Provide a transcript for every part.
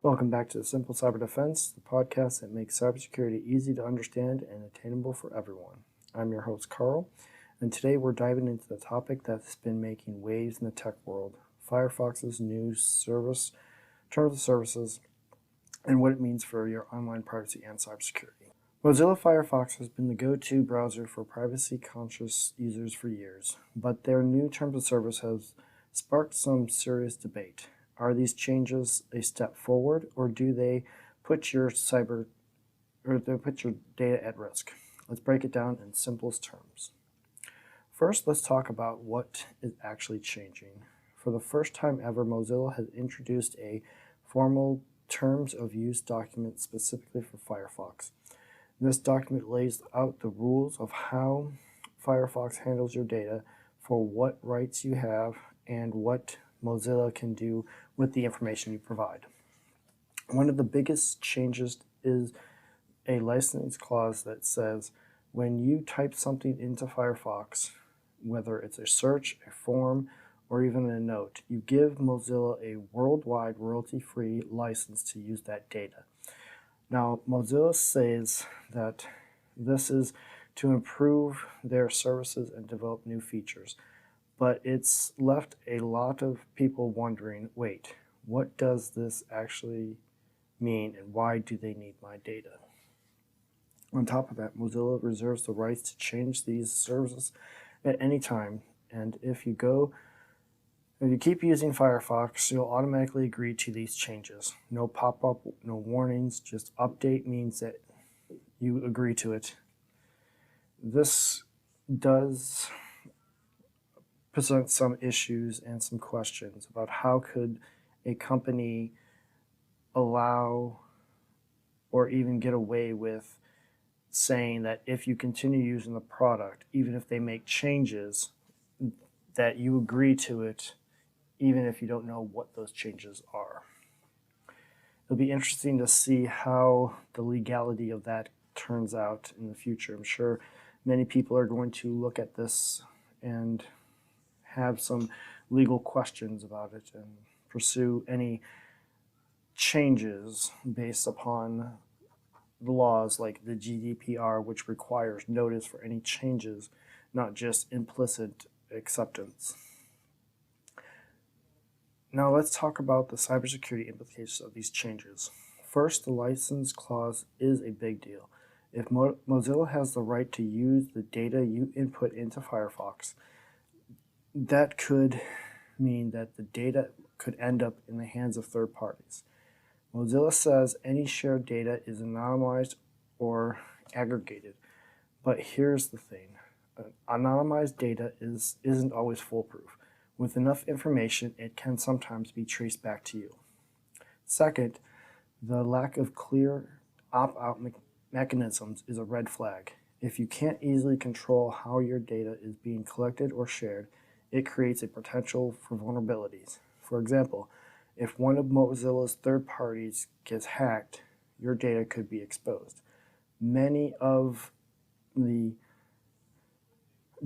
Welcome back to the Simple Cyber Defense, the podcast that makes cybersecurity easy to understand and attainable for everyone. I'm your host, Carl, and today we're diving into the topic that's been making waves in the tech world, Firefox's new service, terms of services, and what it means for your online privacy and cybersecurity. Mozilla Firefox has been the go-to browser for privacy-conscious users for years, but their new terms of service has sparked some serious debate. Are these changes a step forward, or do they put your data at risk? Let's break it down in simplest terms. First, let's talk about what is actually changing. For the first time ever, Mozilla has introduced a formal terms of use document specifically for Firefox. This document lays out the rules of how Firefox handles your data, for what rights you have, and what Mozilla can do with the information you provide. One of the biggest changes is a license clause that says when you type something into Firefox, whether it's a search, a form, or even a note, you give Mozilla a worldwide royalty-free license to use that data. Now, Mozilla says that this is to improve their services and develop new features. But it's left a lot of people wondering, wait, what does this actually mean and why do they need my data? On top of that, Mozilla reserves the rights to change these services at any time. And if you keep using Firefox, you'll automatically agree to these changes. No pop-up, no warnings, just update means that you agree to it. This does present some issues and some questions about how could a company allow or even get away with saying that if you continue using the product, even if they make changes, that you agree to it even if you don't know what those changes are. It'll be interesting to see how the legality of that turns out in the future. I'm sure many people are going to look at this and have some legal questions about it and pursue any changes based upon the laws like the GDPR, which requires notice for any changes, not just implicit acceptance. Now let's talk about the cybersecurity implications of these changes. First, the license clause is a big deal. If Mozilla has the right to use the data you input into Firefox, that could mean that the data could end up in the hands of third parties. Mozilla says any shared data is anonymized or aggregated, but here's the thing. Anonymized data isn't always foolproof. With enough information, it can sometimes be traced back to you. Second, the lack of clear opt-out mechanisms is a red flag. If you can't easily control how your data is being collected or shared, it creates a potential for vulnerabilities. For example, if one of Mozilla's third parties gets hacked, your data could be exposed. Many of the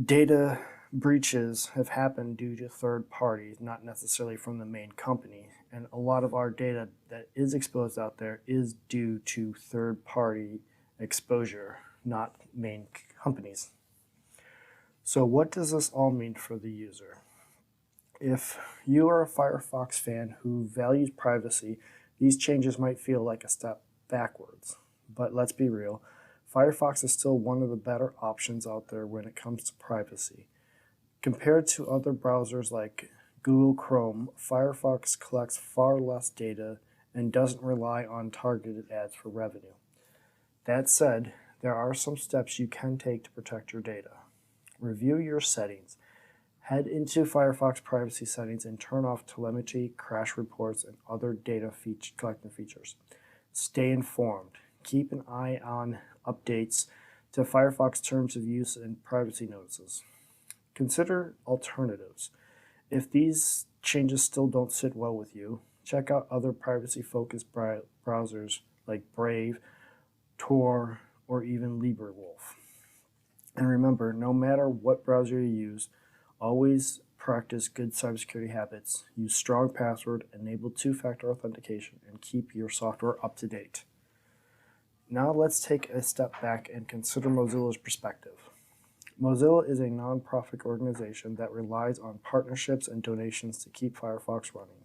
data breaches have happened due to third parties, not necessarily from the main company. And a lot of our data that is exposed out there is due to third party exposure, not main companies. So what does this all mean for the user? If you are a Firefox fan who values privacy, these changes might feel like a step backwards. But let's be real, Firefox is still one of the better options out there when it comes to privacy. Compared to other browsers like Google Chrome, Firefox collects far less data and doesn't rely on targeted ads for revenue. That said, there are some steps you can take to protect your data. Review your settings. Head into Firefox privacy settings and turn off telemetry, crash reports, and other data collecting features. Stay informed. Keep an eye on updates to Firefox terms of use and privacy notices. Consider alternatives. If these changes still don't sit well with you, check out other privacy-focused browsers like Brave, Tor, or even LibreWolf. And remember, no matter what browser you use, always practice good cybersecurity habits, use strong password, enable two-factor authentication, and keep your software up to date. Now let's take a step back and consider Mozilla's perspective. Mozilla is a non-profit organization that relies on partnerships and donations to keep Firefox running.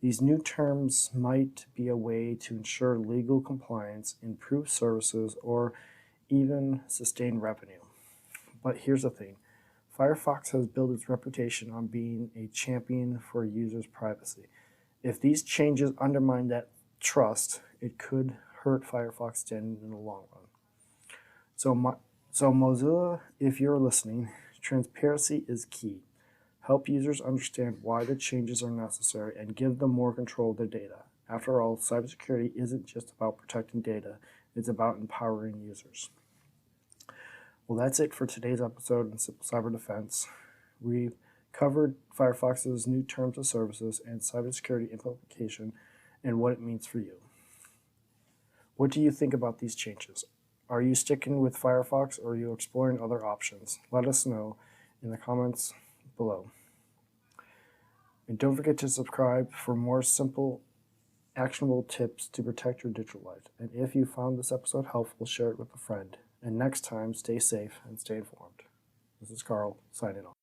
These new terms might be a way to ensure legal compliance, improve services, or even sustain revenue. But here's the thing. Firefox has built its reputation on being a champion for users' privacy. If these changes undermine that trust, it could hurt Firefox standing in the long run. So Mozilla, if you're listening, transparency is key. Help users understand why the changes are necessary and give them more control of their data. After all, cybersecurity isn't just about protecting data, it's about empowering users. Well, that's it for today's episode in Simple Cyber Defense. We covered Firefox's new terms of services and cybersecurity implementation and what it means for you. What do you think about these changes? Are you sticking with Firefox or are you exploring other options? Let us know in the comments below. And don't forget to subscribe for more simple, actionable tips to protect your digital life. And if you found this episode helpful, share it with a friend. And next time, stay safe and stay informed. This is Carl, signing off.